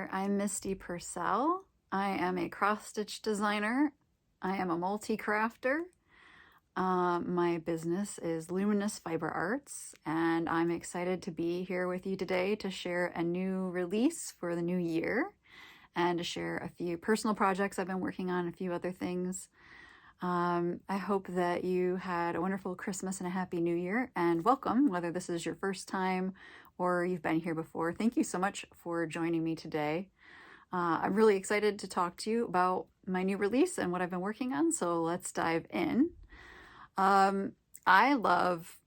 there, I'm Misty Purcell. I am a cross-stitch designer. I am a multi-crafter. My business is Luminous Fiber Arts, and I'm excited to be here with you today to share a new release for the new year and to share a few personal projects I've been working on, a few other things. I hope that you had a wonderful Christmas and a happy new year, and welcome, whether this is your first time or you've been here before. Thank you so much for joining me today. I'm really excited to talk to you about my new release and what I've been working on, so let's dive in. I love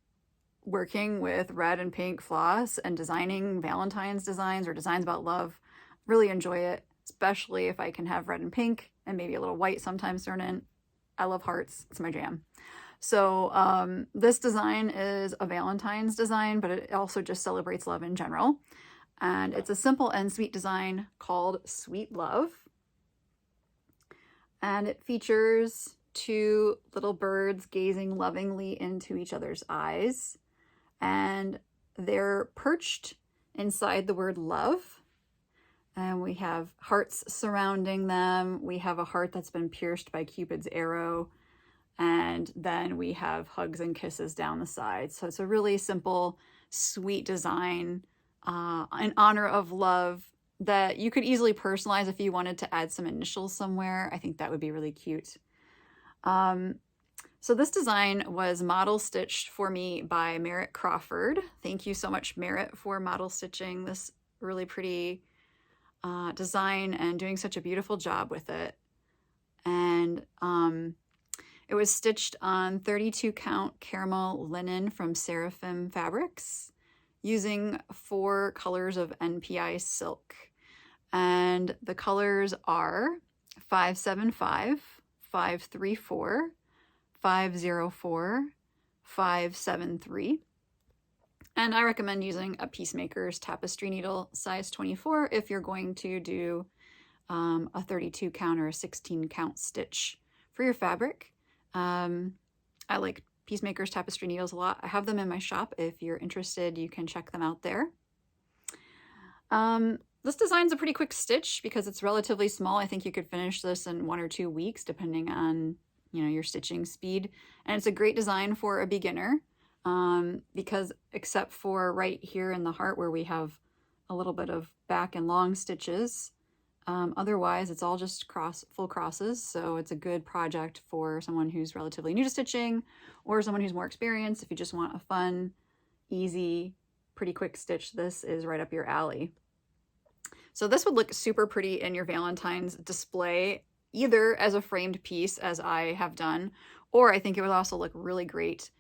working with red and pink floss and designing Valentine's designs or designs about love. Really enjoy it, especially if I can have red and pink and maybe a little white sometimes thrown in. I love hearts, it's my jam. So this design is a Valentine's design, but it also just celebrates love in general. And it's a simple and sweet design called Sweet Love. And it features two little birds gazing lovingly into each other's eyes. And they're perched inside the word love. And we have hearts surrounding them. We have a heart that's been pierced by Cupid's arrow. And then we have hugs and kisses down the side. So it's a really simple, sweet design in honor of love that you could easily personalize if you wanted to add some initials somewhere. I think that would be really cute. So this design was model stitched for me by Merritt Crawford. Thank you so much, Merritt, for model stitching this really pretty design and doing such a beautiful job with it. And it was stitched on 32 count caramel linen from Seraphim Fabrics using 4 colors of NPI silk. And the colors are 575, 534, 504, 573. And I recommend using a Peacemaker's tapestry needle size 24 if you're going to do a 32 count or a 16 count stitch for your fabric. I like Peacemaker's tapestry needles a lot. I have them in my shop. If you're interested, you can check them out there. This design's a pretty quick stitch because it's relatively small. I think you could finish this in 1 or 2 weeks, depending on, your stitching speed. And it's a great design for a beginner because except for right here in the heart where we have a little bit of back and long stitches, otherwise it's all just full crosses. So it's a good project for someone who's relatively new to stitching or someone who's more experienced. If you just want a fun, easy, pretty quick stitch, this is right up your alley. So this would look super pretty in your Valentine's display, either as a framed piece, as I have done, or I think it would also look really great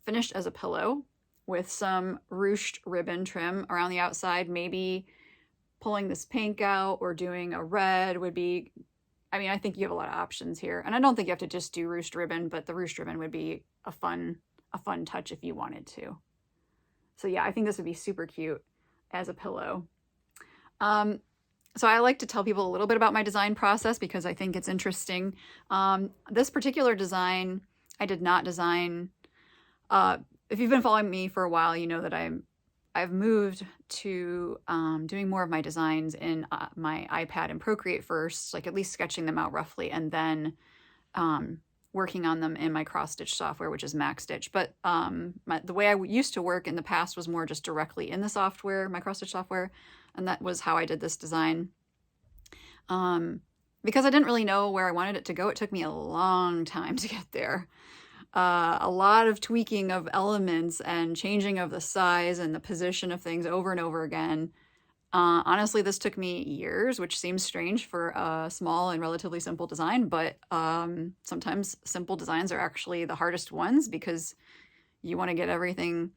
finished as a pillow with some ruched ribbon trim around the outside. Maybe pulling this pink out or doing a red would be, I think you have a lot of options here. And I don't think you have to just do ruched ribbon, but the ruched ribbon would be a fun touch if you wanted to. So yeah, I think this would be super cute as a pillow. So I like to tell people a little bit about my design process because I think it's interesting. This particular design, I did not design. If you've been following me for a while, you know that I've moved to doing more of my designs in my iPad and Procreate first, like at least sketching them out roughly, and then working on them in my cross-stitch software, which is MaxStitch. But the way I used to work in the past was more just directly in the software, my cross-stitch software, and that was how I did this design. Because I didn't really know where I wanted it to go, it took me a long time to get there. A lot of tweaking of elements and changing of the size and the position of things over and over again. Honestly, this took me years, which seems strange for a small and relatively simple design, but sometimes simple designs are actually the hardest ones because you want to get everything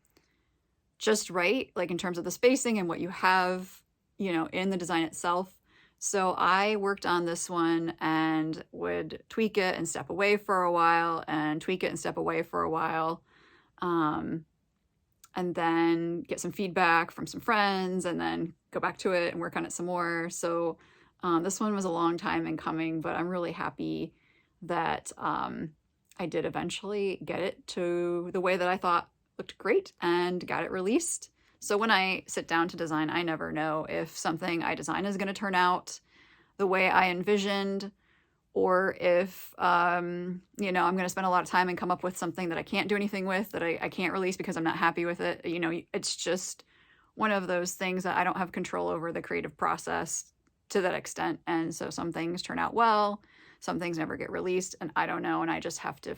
just right, like in terms of the spacing and what you have, in the design itself. So I worked on this one and would tweak it and step away for a while and tweak it and step away for a while. And then get some feedback from some friends and then go back to it and work on it some more. So this one was a long time in coming, but I'm really happy that I did eventually get it to the way that I thought looked great and got it released. So when I sit down to design, I never know if something I design is going to turn out the way I envisioned, or if, you know, I'm going to spend a lot of time and come up with something that I can't do anything with, that I can't release because I'm not happy with it. You know, it's just one of those things that I don't have control over the creative process to that extent. And so some things turn out well, some things never get released, and I don't know. And I just have to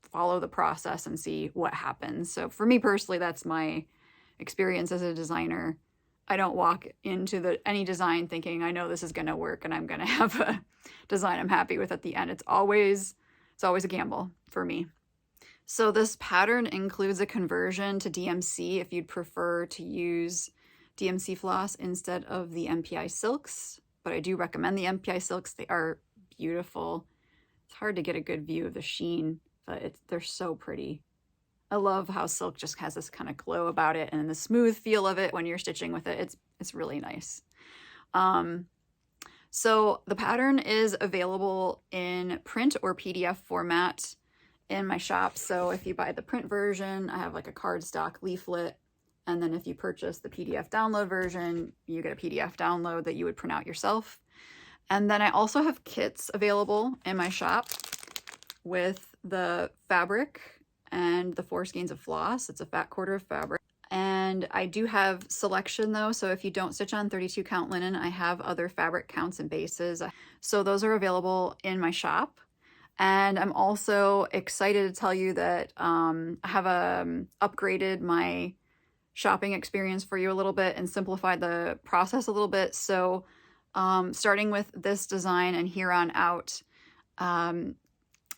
follow the process and see what happens. So for me personally, that's my experience as a designer. I don't walk into any design thinking I know this is going to work and I'm going to have a design I'm happy with at the end. It's always a gamble for me. So this pattern includes a conversion to DMC if you'd prefer to use DMC floss instead of the MPI silks, but I do recommend the MPI silks. They are beautiful. It's hard to get a good view of the sheen, but they're so pretty. I love how silk just has this kind of glow about it, and the smooth feel of it when you're stitching with it. It's really nice. So the pattern is available in print or PDF format in my shop. So if you buy the print version, I have like a cardstock leaflet. And then if you purchase the PDF download version, you get a PDF download that you would print out yourself. And then I also have kits available in my shop with the fabric and the 4 skeins of floss. It's a fat quarter of fabric. And I do have selection though, so if you don't stitch on 32 count linen, I have other fabric counts and bases. So those are available in my shop. And I'm also excited to tell you that I have upgraded my shopping experience for you a little bit and simplified the process a little bit. So starting with this design and here on out,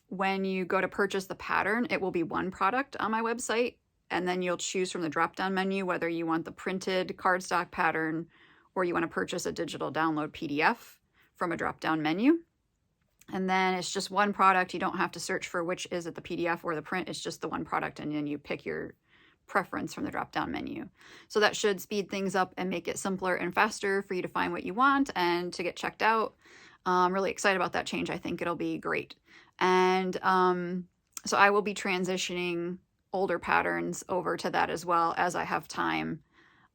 when you go to purchase the pattern, it will be one product on my website, and then you'll choose from the drop-down menu whether you want the printed cardstock pattern or you want to purchase a digital download PDF from a drop-down menu. And then it's just one product. You don't have to search for which is it, the PDF or the print. It's just the one product, and then you pick your preference from the drop-down menu. So that should speed things up and make it simpler and faster for you to find what you want and to get checked out. I'm really excited about that change. I think it'll be great. And so I will be transitioning older patterns over to that as well as I have time,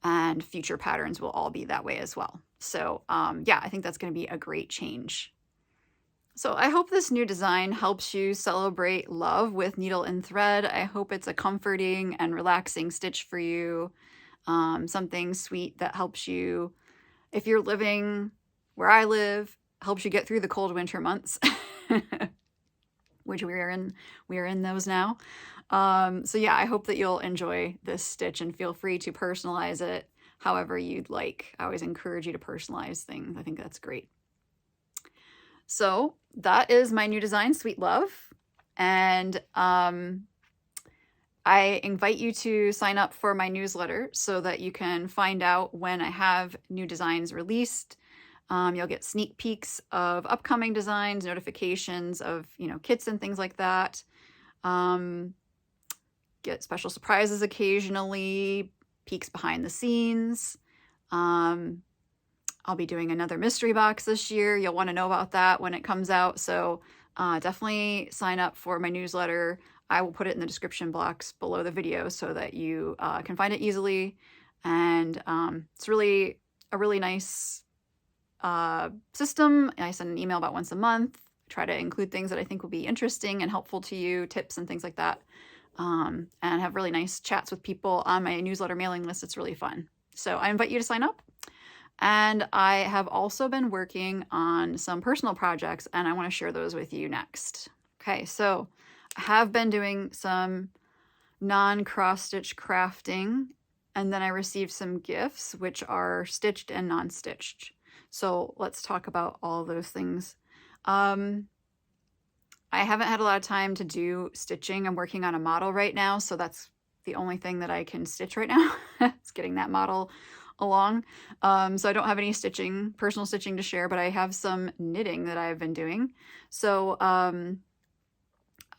and future patterns will all be that way as well. So yeah, I think that's going to be a great change. So I hope this new design helps you celebrate love with needle and thread. I hope it's a comforting and relaxing stitch for you. Something sweet that helps you, if you're living where I live, helps you get through the cold winter months, which we are in those now. So yeah, I hope that you'll enjoy this stitch and feel free to personalize it however you'd like. I always encourage you to personalize things. I think that's great. So that is my new design, Sweet Love. And I invite you to sign up for my newsletter so that you can find out when I have new designs released. You'll get sneak peeks of upcoming designs, notifications of, you know, kits and things like that. Get special surprises occasionally, peeks behind the scenes. I'll be doing another mystery box this year. You'll want to know about that when it comes out. So definitely sign up for my newsletter. I will put it in the description box below the video so that you can find it easily. And it's really a really nice system. I send an email about once a month. Try to include things that I think will be interesting and helpful to you, tips and things like that. And have really nice chats with people on my newsletter mailing list. It's really fun. So I invite you to sign up. And I have also been working on some personal projects, and I want to share those with you next. Okay, so I have been doing some non-cross-stitch crafting, and then I received some gifts, which are stitched and non-stitched. So let's talk about all those things. I haven't had a lot of time to do stitching. I'm working on a model right now, so that's the only thing that I can stitch right now. It's getting that model along. So I don't have any stitching, personal stitching to share, but I have some knitting that I've been doing. So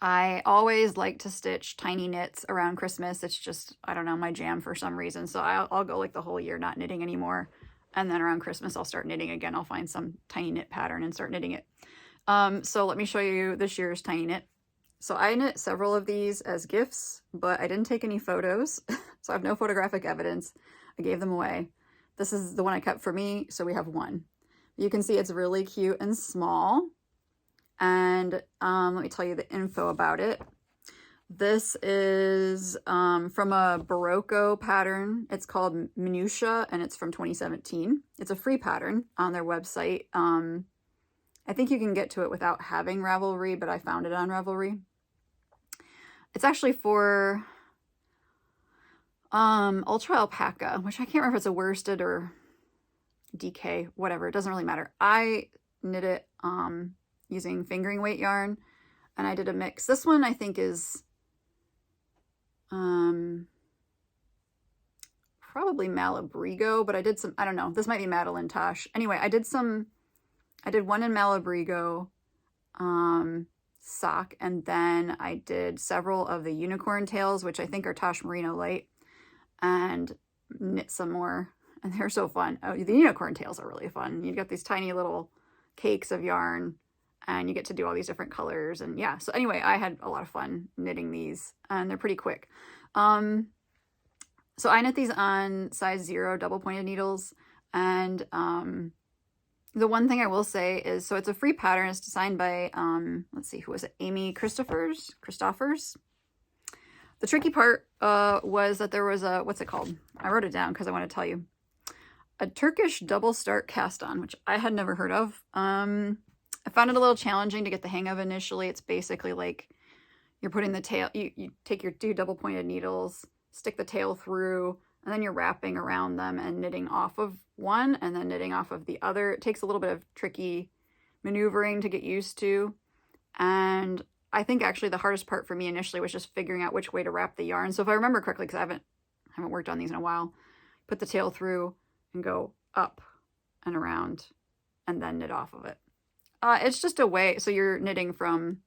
I always like to stitch tiny knits around Christmas. It's just, I don't know, my jam for some reason. So I'll go like the whole year not knitting anymore. And then around Christmas, I'll start knitting again. I'll find some tiny knit pattern and start knitting it. So let me show you this year's tiny knit. So I knit several of these as gifts, but I didn't take any photos. So I have no photographic evidence. I gave them away. This is the one I kept for me, so we have one. You can see it's really cute and small. And let me tell you the info about it. This is from a Berroco pattern. It's called Minutia, and it's from 2017. It's a free pattern on their website. I think you can get to it without having Ravelry, but I found it on Ravelry. It's actually for Ultra Alpaca, which I can't remember if it's a worsted or DK, whatever. It doesn't really matter. I knit it using fingering weight yarn, and I did a mix. This one I think is probably Malabrigo, but I did some, I don't know, this might be Madeline Tosh. Anyway, I did one in Malabrigo sock, and then I did several of the unicorn tails, which I think are Tosh Merino Light, and knit some more, and they're so fun. Oh, the unicorn tails are really fun. You've got these tiny little cakes of yarn, and you get to do all these different colors, and yeah. So anyway, I had a lot of fun knitting these, and they're pretty quick. So I knit these on size 0 double pointed needles, and the one thing I will say is, so it's a free pattern. It's designed by, let's see, who was it? Amy Christophers. The tricky part was that there was a, what's it called? I wrote it down because I want to tell you. A Turkish double start cast on, which I had never heard of. I found it a little challenging to get the hang of initially. It's basically like you're putting the tail, you take your 2 double pointed needles, stick the tail through, and then you're wrapping around them and knitting off of one and then knitting off of the other. It takes a little bit of tricky maneuvering to get used to. And I think actually the hardest part for me initially was just figuring out which way to wrap the yarn. So if I remember correctly, because I haven't worked on these in a while, put the tail through and go up and around and then knit off of it. It's just a way, so you're knitting from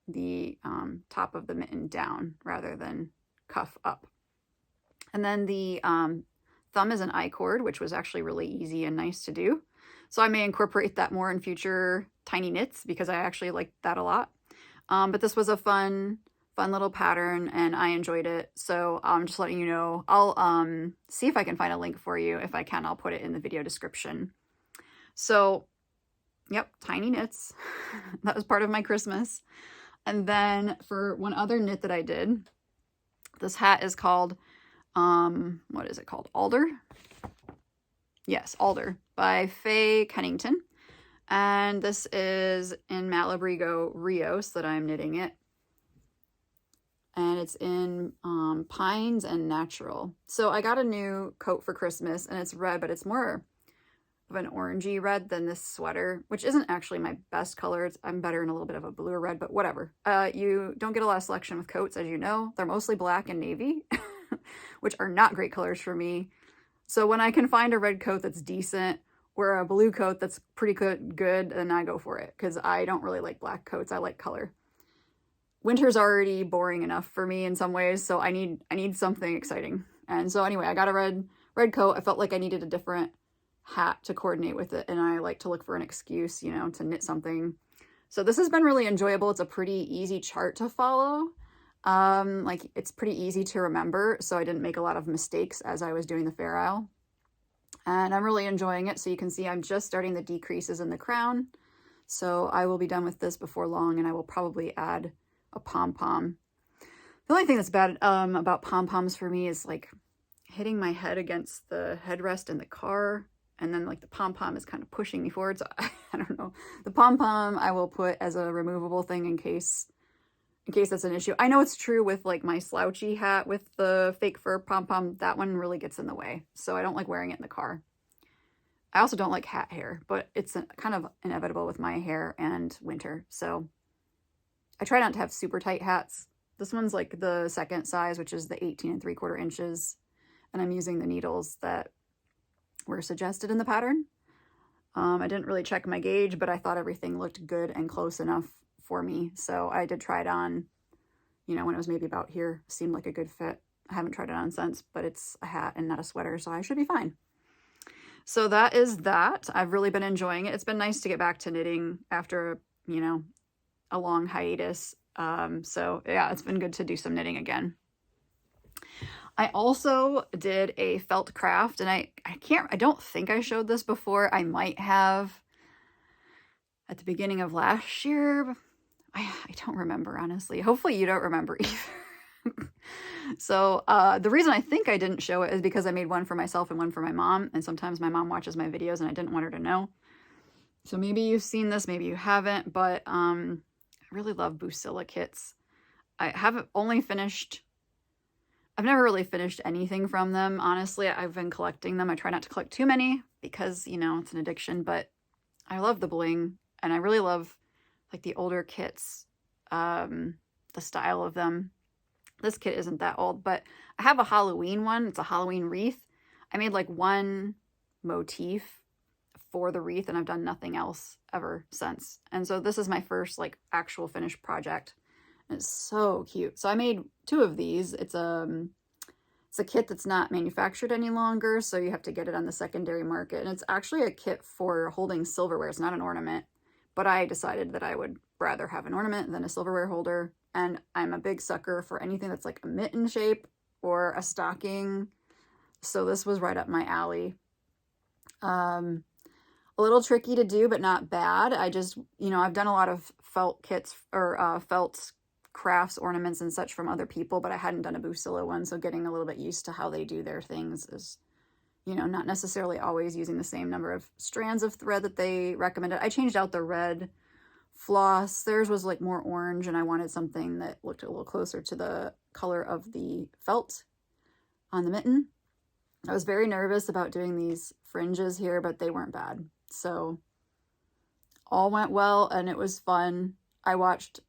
the top of the mitten down rather than cuff up. And then the thumb is an I-cord, which was actually really easy and nice to do. So I may incorporate that more in future tiny knits because I actually liked that a lot. But this was a fun little pattern and I enjoyed it. So I'm just letting you know. I'll see if I can find a link for you. If I can, I'll put it in the video description. So, yep, tiny knits. That was part of my Christmas. And then for one other knit that I did, this hat is called, what is it called? Alder? Yes, Alder by Faye Kennington. And this is in Malabrigo Rios that I'm knitting it. And it's in Pines and Natural. So I got a new coat for Christmas and it's red, but it's more of an orangey red than this sweater, which isn't actually my best color. I'm better in a little bit of a bluer red, but whatever. You don't get a lot of selection with coats, as you know. They're mostly black and navy, which are not great colors for me. So when I can find a red coat that's decent or a blue coat that's pretty good, then I go for it because I don't really like black coats. I like color. Winter's already boring enough for me in some ways, so I need something exciting. And so anyway, I got a red coat. I felt like I needed a different hat to coordinate with it, and I like to look for an excuse, you know, to knit something. So this has been really enjoyable. It's a pretty easy chart to follow. Like it's pretty easy to remember, so I didn't make a lot of mistakes as I was doing the Fair Isle. And I'm really enjoying it. So you can see I'm just starting the decreases in the crown. So I will be done with this before long, and I will probably add a pom-pom. The only thing that's bad about pom-poms for me is like hitting my head against the headrest in the car, and then like the pom-pom is kind of pushing me forward. So I don't know. The pom-pom I will put as a removable thing in case that's an issue. I know it's true with like my slouchy hat with the fake fur pom-pom. That one really gets in the way, so I don't like wearing it in the car. I also don't like hat hair, but it's kind of inevitable with my hair and winter, so I try not to have super tight hats. This one's like the second size, which is the 18 3/4 inches. And I'm using the needles that were suggested in the pattern. I didn't really check my gauge, but I thought everything looked good and close enough for me. So I did try it on, you know, when it was maybe about here. Seemed like a good fit. I haven't tried it on since, but it's a hat and not a sweater, so I should be fine. So that is that. I've really been enjoying it. It's been nice to get back to knitting after, you know, a long hiatus. So yeah, it's been good to do some knitting again. I also did a felt craft, and I don't think I showed this before. I might have at the beginning of last year. I don't remember, honestly. Hopefully you don't remember either. So the reason I think I didn't show it is because I made one for myself and one for my mom, and sometimes my mom watches my videos and I didn't want her to know. So maybe you've seen this, maybe you haven't, but I really love Bucilla kits. I've never really finished anything from them, honestly. I've been collecting them. I try not to collect too many because, you know, it's an addiction, but I love the bling, and I really love like the older kits, the style of them. This kit isn't that old, but I have a Halloween one. It's a Halloween wreath. I made like one motif for the wreath, and I've done nothing else ever since. And so this is my first like actual finished project. And it's so cute. So I made 2 of these. It's a kit that's not manufactured any longer, so you have to get it on the secondary market. And it's actually a kit for holding silverware. It's not an ornament, but I decided that I would rather have an ornament than a silverware holder. And I'm a big sucker for anything that's like a mitten shape or a stocking. So this was right up my alley. A little tricky to do, but not bad. I just, you know, I've done a lot of felt kits or felt crafts, ornaments and such from other people, but I hadn't done a Bucilla one. So getting a little bit used to how they do their things is, you know, not necessarily always using the same number of strands of thread that they recommended. I changed out the red floss. Theirs was like more orange, and I wanted something that looked a little closer to the color of the felt on the mitten. I was very nervous about doing these fringes here, but they weren't bad. So all went well, and it was fun. I watched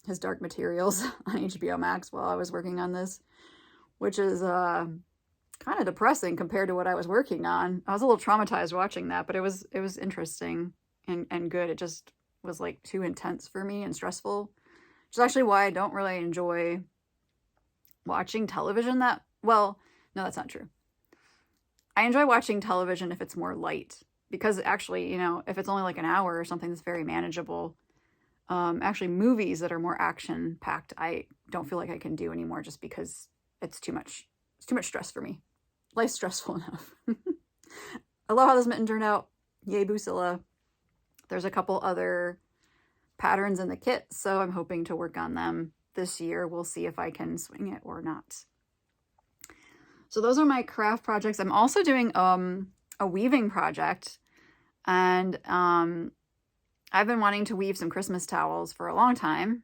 his Dark Materials on HBO Max while I was working on this, which is kind of depressing compared to what I was working on. I was a little traumatized watching that, but it was interesting and good. It just was like too intense for me and stressful, which is actually why I don't really enjoy watching television that well. No, that's not true. I enjoy watching television if it's more light, because actually, you know, if it's only like an hour or something that's very manageable. Actually, movies that are more action packed, I don't feel like I can do anymore, just because it's too much stress for me. Life's stressful enough. I love how this mitten turned out. Yay, Bucilla. There's a couple other patterns in the kit, so I'm hoping to work on them this year. We'll see if I can swing it or not. So those are my craft projects. I'm also doing a weaving project, and I've been wanting to weave some Christmas towels for a long time.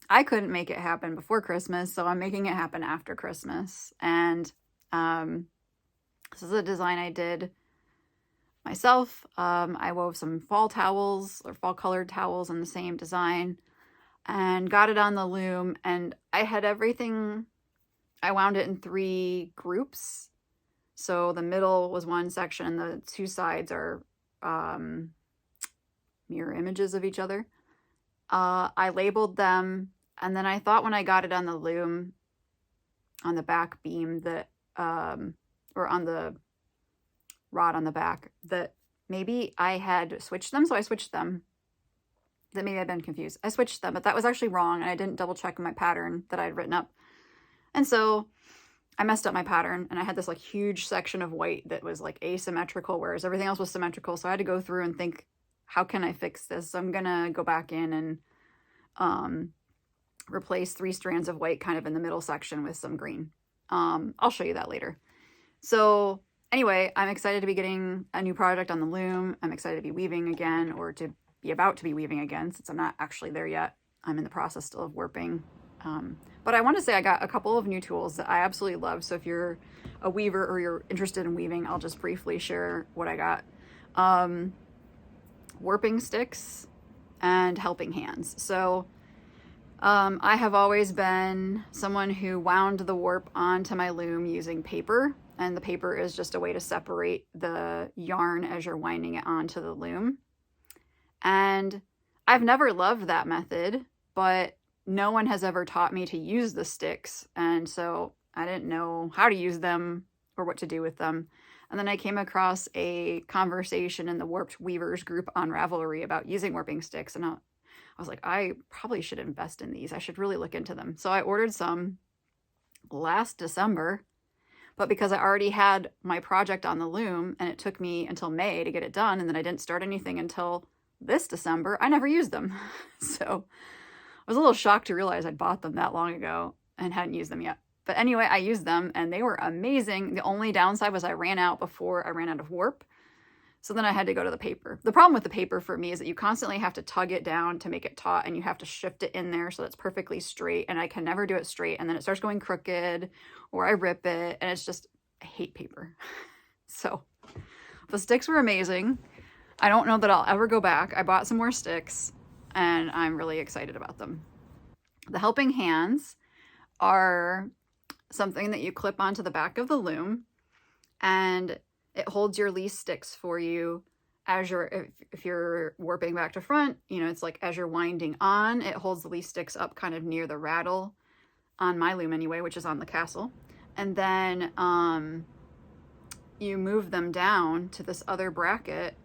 I couldn't make it happen before Christmas, so I'm making it happen after Christmas. And this is a design I did myself. I wove some fall towels or fall colored towels in the same design and got it on the loom, and I had everything. I wound it in 3 groups. So the middle was one section, and the 2 sides are mirror images of each other. I labeled them, and then I thought when I got it on the loom, on the back beam, that or on the rod on the back, that maybe I had switched them. So I switched them. That maybe I'd been confused. I switched them, but that was actually wrong, and I didn't double check my pattern that I'd written up. And so I messed up my pattern, and I had this like huge section of white that was like asymmetrical, whereas everything else was symmetrical. So I had to go through and think, how can I fix this? So I'm gonna go back in and replace 3 strands of white kind of in the middle section with some green. I'll show you that later. So anyway, I'm excited to be getting a new project on the loom. I'm excited to be weaving again, or to be about to be weaving again, since I'm not actually there yet. I'm in the process still of warping. But I want to say I got a couple of new tools that I absolutely love. So if you're a weaver or you're interested in weaving, I'll just briefly share what I got. Warping sticks and helping hands. So I have always been someone who wound the warp onto my loom using paper, and the paper is just a way to separate the yarn as you're winding it onto the loom. And I've never loved that method, but no one has ever taught me to use the sticks, and so I didn't know how to use them or what to do with them. And then I came across a conversation in the Warped Weavers group on Ravelry about using warping sticks, and I was like, I probably should invest in these. I should really look into them. So I ordered some, last December, but because I already had my project on the loom and it took me until May to get it done, and then I didn't start anything until this December, I never used them. So I was a little shocked to realize I'd bought them that long ago and hadn't used them yet. But anyway, I used them and they were amazing. The only downside was I ran out before I ran out of warp. So then I had to go to the paper. The problem with the paper for me is that you constantly have to tug it down to make it taut, and you have to shift it in there so it's perfectly straight, and I can never do it straight, and then it starts going crooked, or I rip it, and it's just, I hate paper. So the sticks were amazing. I don't know that I'll ever go back. I bought some more sticks, and I'm really excited about them. The helping hands are something that you clip onto the back of the loom, and it holds your least sticks for you as if you're warping back to front, you know, it's like as you're winding on, it holds the least sticks up kind of near the rattle on my loom anyway, which is on the castle. And then you move them down to this other bracket,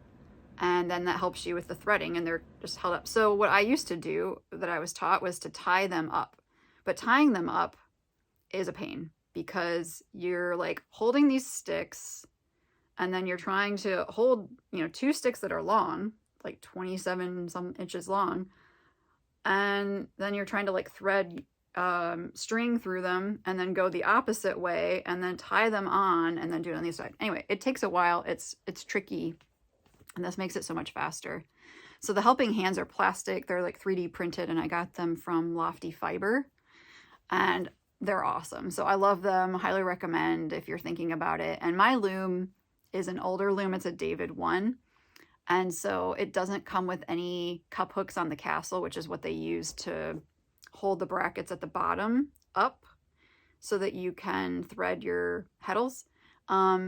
and then that helps you with the threading, and they're just held up. So what I used to do that I was taught was to tie them up, but tying them up is a pain because you're like holding these sticks, and then you're trying to hold, you know, 2 sticks that are long, like 27 some inches long. And then you're trying to like thread string through them and then go the opposite way and then tie them on and then do it on the other side. Anyway, it takes a while. It's tricky, and this makes it so much faster. So the helping hands are plastic. They're like 3D printed, and I got them from Lofty Fiber, and they're awesome. So I love them. Highly recommend if you're thinking about it. And my loom is an older loom. It's a David 1. And so it doesn't come with any cup hooks on the castle, which is what they use to hold the brackets at the bottom up so that you can thread your heddles.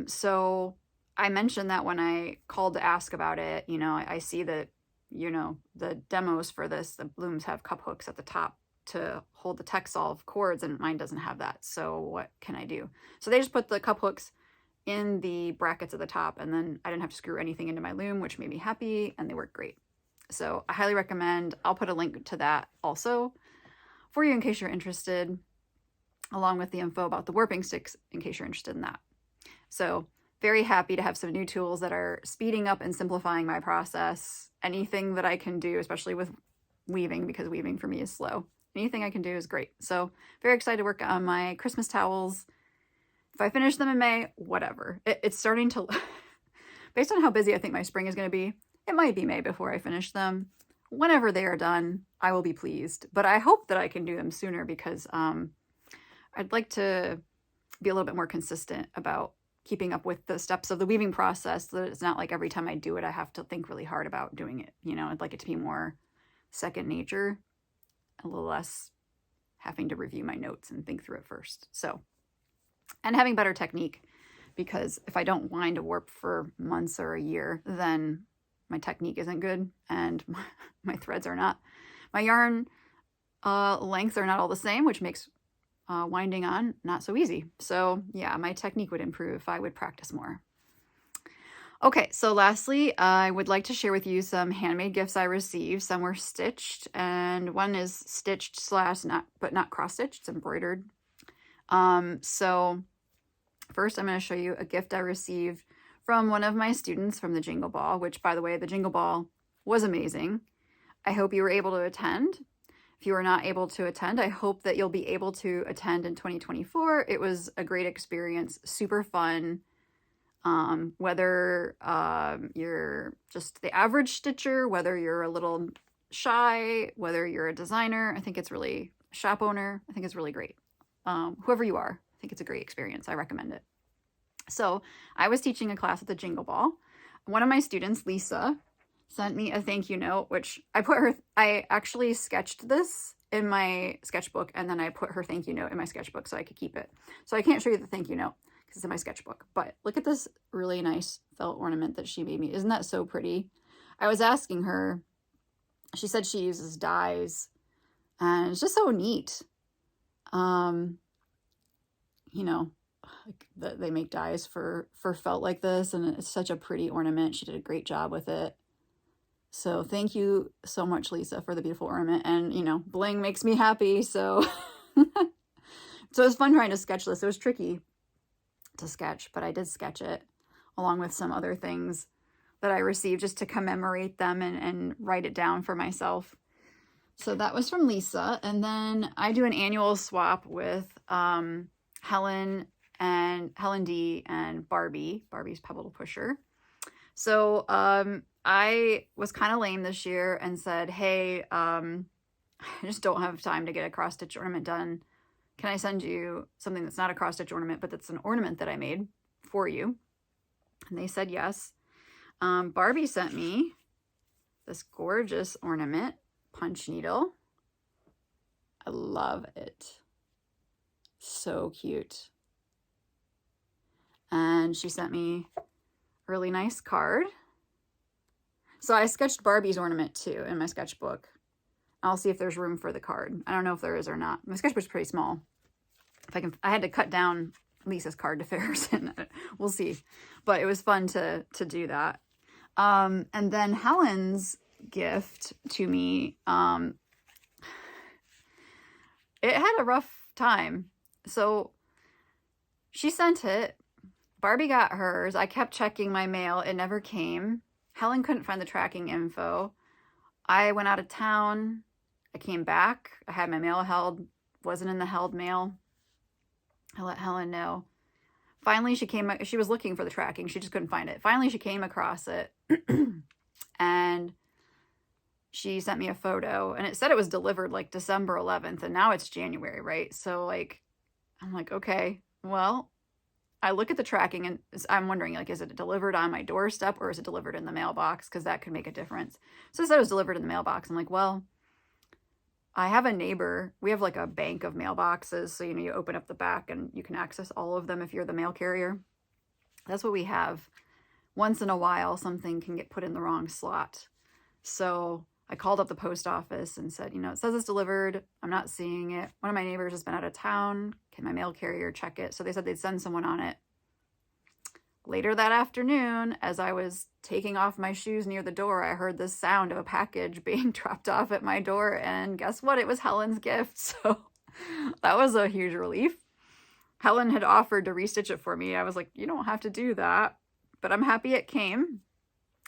So I mentioned that when I called to ask about it. You know, I see that, you know, the demos for this, the looms have cup hooks at the top to hold the Texsolve cords, and mine doesn't have that. So what can I do? So they just put the cup hooks in the brackets at the top, and then I didn't have to screw anything into my loom, which made me happy, and they work great. So I highly recommend. I'll put a link to that also for you in case you're interested, along with the info about the warping sticks in case you're interested in that. So very happy to have some new tools that are speeding up and simplifying my process. Anything that I can do, especially with weaving, because weaving for me is slow. Anything I can do is great. So very excited to work on my Christmas towels. If I finish them in May, whatever. It's starting to, based on how busy I think my spring is going to be, it might be May before I finish them. Whenever they are done, I will be pleased. But I hope that I can do them sooner because I'd like to be a little bit more consistent about keeping up with the steps of the weaving process, so that it's not like every time I do it, I have to think really hard about doing it. You know, I'd like it to be more second nature, a little less having to review my notes and think through it first. So, and having better technique, because if I don't wind a warp for months or a year, then my technique isn't good, and my threads are not. My yarn lengths are not all the same, which makes winding on not so easy. So yeah, my technique would improve if I would practice more. Okay, so lastly, I would like to share with you some handmade gifts I received. Some were stitched, and one is stitched slash not cross-stitched. It's embroidered. So first I'm going to show you a gift I received from one of my students from the Jingle Ball, which, by the way, the Jingle Ball was amazing. I hope you were able to attend. If you were not able to attend, I hope that you'll be able to attend in 2024. It was a great experience, super fun. Whether you're just the average stitcher, whether you're a little shy, whether you're a designer, I think it's really, shop owner, I think it's really great. Whoever you are, I think it's a great experience. I recommend it. So I was teaching a class at the Jingle Ball. One of my students, Lisa, sent me a thank you note, which I actually sketched this in my sketchbook, and then I put her thank you note in my sketchbook so I could keep it. So I can't show you the thank you note because it's in my sketchbook, but look at this really nice felt ornament that she made me. Isn't that so pretty? I was asking her, she said she uses dyes, and it's just so neat. You know, like they make dyes for felt like this, and it's such a pretty ornament. She did a great job with it. So thank you so much, Lisa, for the beautiful ornament. And, you know, bling makes me happy. So So it was fun trying to sketch this. It was tricky to sketch, but I did sketch it along with some other things that I received just to commemorate them and write it down for myself. So that was from Lisa. And then I do an annual swap with Helen D and Barbie's Pebble Pusher. So I was kind of lame this year and said, hey, I just don't have time to get a cross stitch ornament done. Can I send you something that's not a cross stitch ornament, but that's an ornament that I made for you? And they said yes. Barbie sent me this gorgeous ornament punch needle. I love it. So cute. And she sent me a really nice card. So I sketched Barbie's ornament too in my sketchbook. I'll see if there's room for the card. I don't know if there is or not. My sketchbook's pretty small. I had to cut down Lisa's card to fit hers in. We'll see. But it was fun to do that. And then Helen's gift to me, it had a rough time. So she sent it. Barbie got hers. I kept checking my mail. It never came. Helen couldn't find the tracking info. I went out of town. I came back. I had my mail held. Wasn't in the held mail. I let Helen know. Finally, she was looking for the tracking. She just couldn't find it. Finally, she came across it. And she sent me a photo. And it said it was delivered like December 11th. And now it's January, right? So like, I'm like, okay, well, I look at the tracking and I'm wondering, like, is it delivered on my doorstep or is it delivered in the mailbox? Because that could make a difference. So it said it was delivered in the mailbox. I'm like, well, I have a neighbor. We have like a bank of mailboxes. So, you open up the back and you can access all of them if you're the mail carrier. That's what we have. Once in a while, something can get put in the wrong slot. So I called up the post office and said, it says it's delivered. I'm not seeing it. One of my neighbors has been out of town. Can my mail carrier check it? So they said they'd send someone on it. Later that afternoon, as I was taking off my shoes near the door, I heard this sound of a package being dropped off at my door. And guess what? It was Helen's gift. So that was a huge relief. Helen had offered to restitch it for me. I was like, you don't have to do that. But I'm happy it came.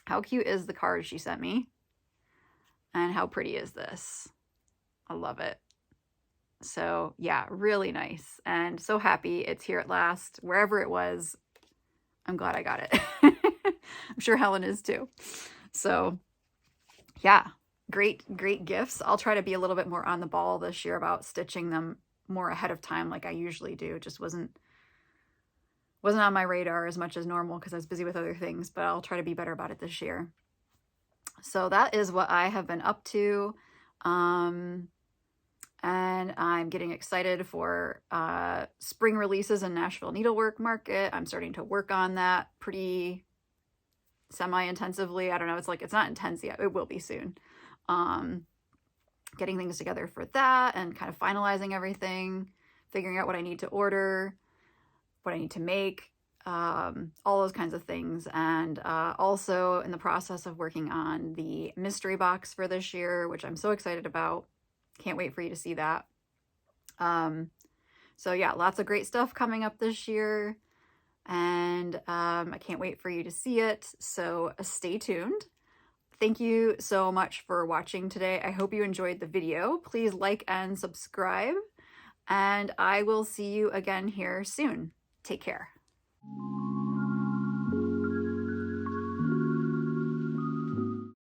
How cute is the card she sent me? And how pretty is this? I love it. So yeah, really nice. And so happy it's here at last. Wherever it was, I'm glad I got it. I'm sure Helen is too. So yeah, great gifts. I'll try to be a little bit more on the ball this year about stitching them more ahead of time like I usually do. It just wasn't on my radar as much as normal because I was busy with other things, but I'll try to be better about it this year. So that is what I have been up to. And I'm getting excited for spring releases in Nashville Needlework Market. I'm starting to work on that pretty semi-intensively. I don't know. It's not intense yet. It will be soon. Getting things together for that and kind of finalizing everything, figuring out what I need to order, what I need to make, all those kinds of things. And also in the process of working on the mystery box for this year, which I'm so excited about. Can't wait for you to see that. So yeah, lots of great stuff coming up this year. And I can't wait for you to see it. So stay tuned. Thank you so much for watching today. I hope you enjoyed the video. Please like and subscribe. And I will see you again here soon. Take care.